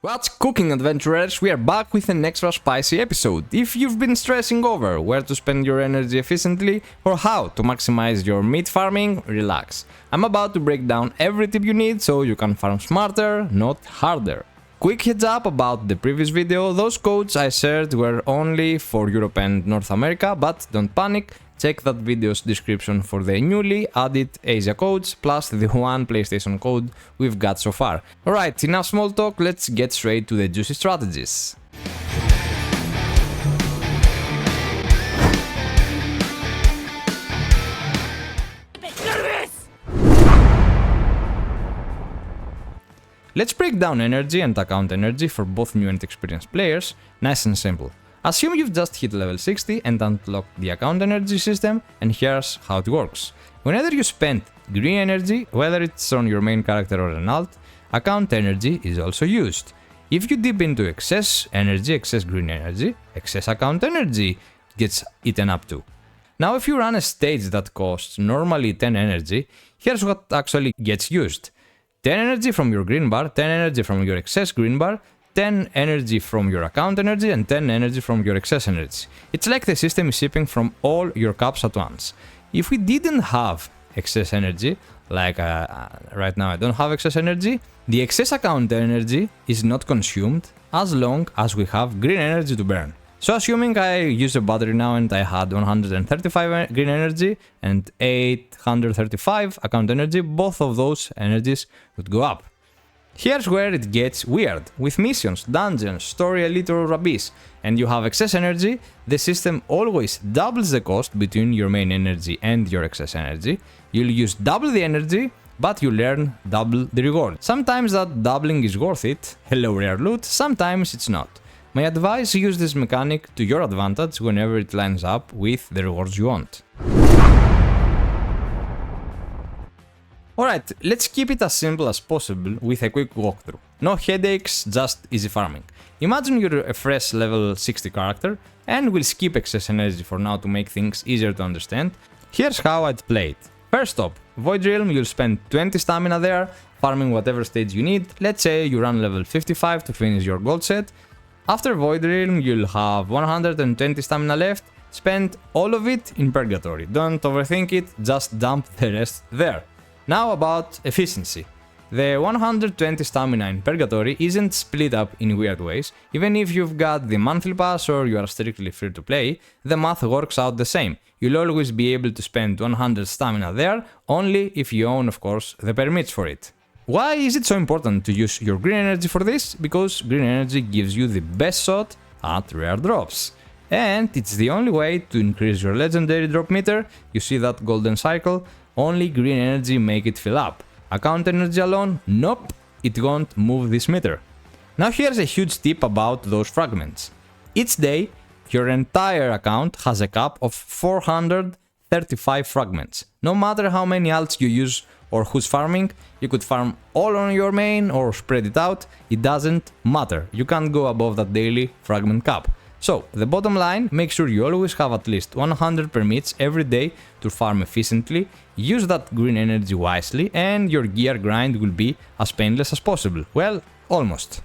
What's cooking, adventurers? We are back with an extra spicy episode. If you've been stressing over where to spend your energy efficiently or how to maximize your meat farming, relax. I'm about to break down every tip you need so you can farm smarter, not harder. Quick heads up about the previous video, those codes I shared were only for Europe and North America, but don't panic. Check that video's description for the newly added Asia codes, plus the one PlayStation code we've got so far. Alright, enough small talk, let's get straight to the juicy strategies. Let's break down energy and account energy for both new and experienced players, nice and simple. Assume you've just hit level 60 and unlocked the account energy system, and here's how it works. Whenever you spend green energy, whether it's on your main character or an alt, account energy is also used. If you dip into excess energy, excess green energy, excess account energy gets eaten up too. Now if you run a stage that costs normally 10 energy, here's what actually gets used. 10 energy from your green bar, 10 energy from your excess green bar, 10 energy from your account energy and 10 energy from your excess energy. It's like the system is shipping from all your cups at once. If we didn't have excess energy, like right now I don't have excess energy, the excess account energy is not consumed as long as we have green energy to burn. So assuming I use a battery now and I had 135 green energy and 835 account energy, both of those energies would go up. Here's where it gets weird. With missions, dungeons, story elite or abyss, and you have excess energy, the system always doubles the cost between your main energy and your excess energy. You'll use double the energy, but you'll earn double the reward. Sometimes that doubling is worth it, hello rare loot, sometimes it's not. My advice, use this mechanic to your advantage whenever it lines up with the rewards you want. Alright, let's keep it as simple as possible with a quick walkthrough. No headaches, just easy farming. Imagine you're a fresh level 60 character, and we'll skip excess energy for now to make things easier to understand. Here's how I'd play it. First up, Void Realm, you'll spend 20 stamina there, farming whatever stage you need. Let's say you run level 55 to finish your gold set. After Void Realm, you'll have 120 stamina left, spend all of it in Purgatory. Don't overthink it, just dump the rest there. Now about efficiency. The 120 stamina in Purgatory isn't split up in weird ways. Even if you've got the monthly pass or you are strictly free to play, the math works out the same. You'll always be able to spend 100 stamina there, only if you own, of course, the permits for it. Why is it so important to use your green energy for this? Because green energy gives you the best shot at rare drops. And it's the only way to increase your legendary drop meter. You see that golden cycle? Only green energy make it fill up. Account energy alone? Nope, it won't move this meter. Now here's a huge tip about those fragments. Each day, your entire account has a cap of 435 fragments. No matter how many alts you use or who's farming, you could farm all on your main or spread it out, it doesn't matter. You can't go above that daily fragment cap. So, the bottom line, make sure you always have at least 100 permits every day to farm efficiently, use that green energy wisely, and your gear grind will be as painless as possible. Well, almost.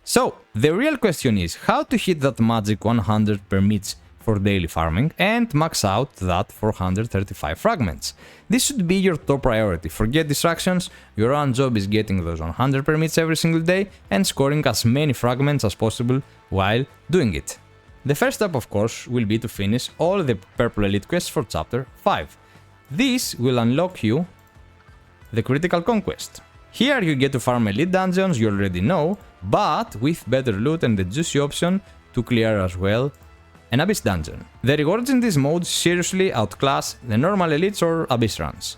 So, the real question is how to hit that magic 100 permits for daily farming and max out that 435 fragments. This should be your top priority. Forget distractions, your own job is getting those 100 permits every single day and scoring as many fragments as possible while doing it. The first step, of course, will be to finish all the purple elite quests for chapter 5. This will unlock you the Critical Conquest. Here you get to farm elite dungeons you already know, but with better loot and the juicy option to clear as well an Abyss dungeon. The rewards in this mode seriously outclass the normal elites or Abyss runs.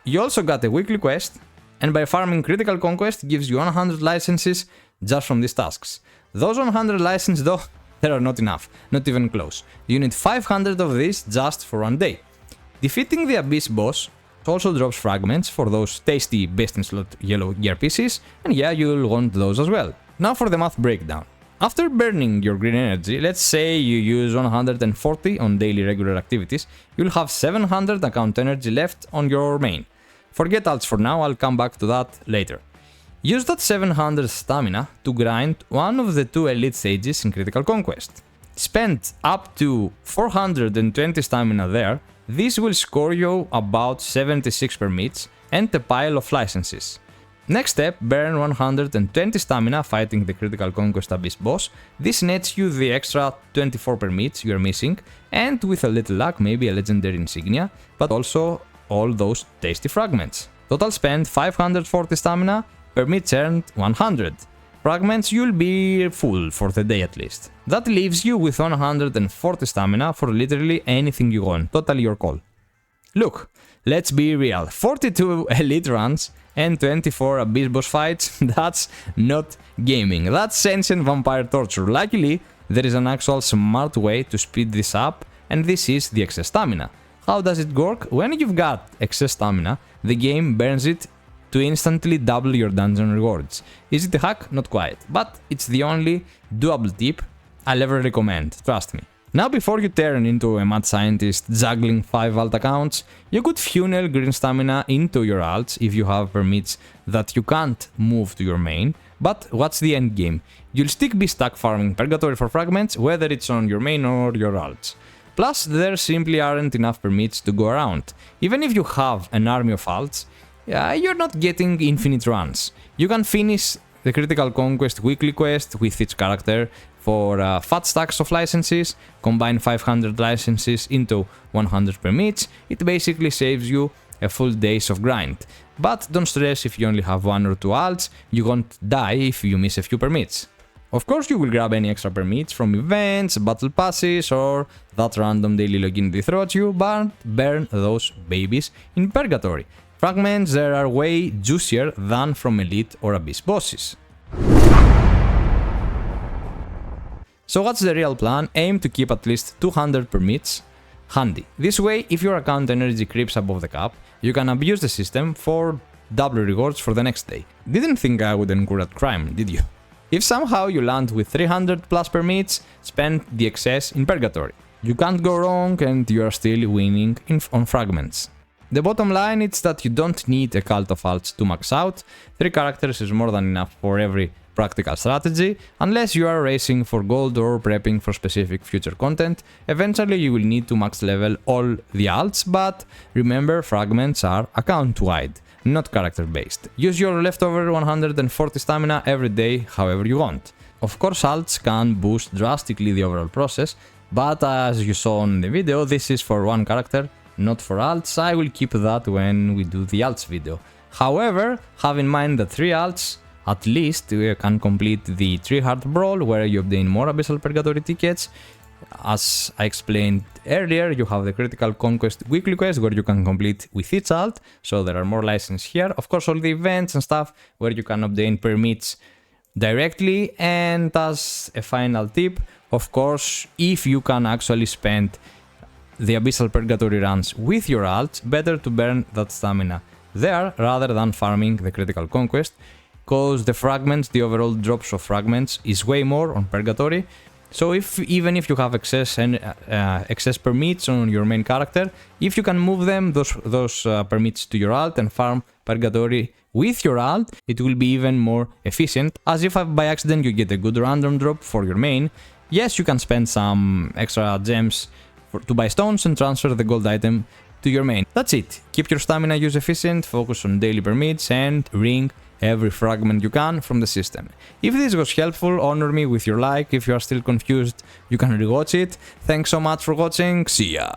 You also got a weekly quest, and by farming Critical Conquest gives you 100 licenses just from these tasks. Those 100 licenses though, they are not enough, not even close. You need 500 of these just for one day. Defeating the Abyss boss also drops fragments for those tasty best in slot yellow gear pieces, and yeah, you'll want those as well. Now for the math breakdown. After burning your green energy, let's say you use 140 on daily regular activities, you'll have 700 account energy left on your main. Forget alts for now, I'll come back to that later. Use that 700 stamina to grind one of the 2 elite stages in Critical Conquest. Spend up to 420 stamina there, this will score you about 76 permits and a pile of licenses. Next step, burn 120 stamina fighting the Critical Conquest Abyss boss, this nets you the extra 24 permits you're missing, and with a little luck maybe a legendary insignia, but also all those tasty fragments. Total spend 540 stamina, permits earned 100. Fragments you'll be full for the day at least. That leaves you with 140 stamina for literally anything you want, totally your call. Look, let's be real, 42 elite runs and 24 abyss boss fights, that's not gaming, that's ancient vampire torture. Luckily, there is an actual smart way to speed this up, and this is the excess stamina. How does it work? When you've got excess stamina, the game burns it to instantly double your dungeon rewards. Is it a hack? Not quite, but it's the only doable tip I'll ever recommend, trust me. Now before you turn into a mad scientist juggling 5 alt accounts, you could funnel green stamina into your alts if you have permits that you can't move to your main, but what's the end game? You'll still be stuck farming Purgatory for fragments, whether it's on your main or your alts. Plus, there simply aren't enough permits to go around. Even if you have an army of alts, you're not getting infinite runs. You can finish the Critical Conquest weekly quest with each character for fat stacks of licenses, combine 500 licenses into 100 permits, it basically saves you a full days of grind. But don't stress if you only have 1 or 2 alts, you won't die if you miss a few permits. Of course you will grab any extra permits from events, battle passes or that random daily login they throw at you, but burn those babies in Purgatory. Fragments there are way juicier than from elite or abyss bosses. So what's the real plan? Aim to keep at least 200 permits handy. This way, if your account energy creeps above the cap, you can abuse the system for double rewards for the next day. Didn't think I would encourage crime, did you? If somehow you land with 300 plus permits, spend the excess in Purgatory. You can't go wrong and you are still winning on fragments. The bottom line is that you don't need a cult of alts to max out, 3 characters is more than enough for every practical strategy, unless you are racing for gold or prepping for specific future content. Eventually you will need to max level all the alts, but remember fragments are account-wide, not character-based. Use your leftover 140 stamina every day however you want. Of course alts can boost drastically the overall process, but as you saw in the video, this is for one character, not for alts. I will keep that when we do the alts video. However, have in mind that 3 alts at least you can complete the 3 Heart Brawl where you obtain more Abyssal Purgatory tickets. As I explained earlier, you have the Critical Conquest weekly quest where you can complete with each alt, so there are more licenses here. Of course, all the events and stuff where you can obtain permits directly. And as a final tip, of course, if you can actually spend the Abyssal Purgatory runs with your alts, better to burn that stamina there rather than farming the Critical Conquest, because the fragments, the overall drops of fragments is way more on Purgatory. So even if you have excess permits on your main character, if you can move them, those permits to your alt and farm Purgatory with your alt, it will be even more efficient, as if by accident you get a good random drop for your main. Yes, you can spend some extra gems to buy stones and transfer the gold item to your main. That's it. Keep your stamina use efficient, focus on daily permits and ring every fragment you can from the system. If this was helpful, honor me with your like. If you are still confused, you can rewatch it. Thanks so much for watching. See ya!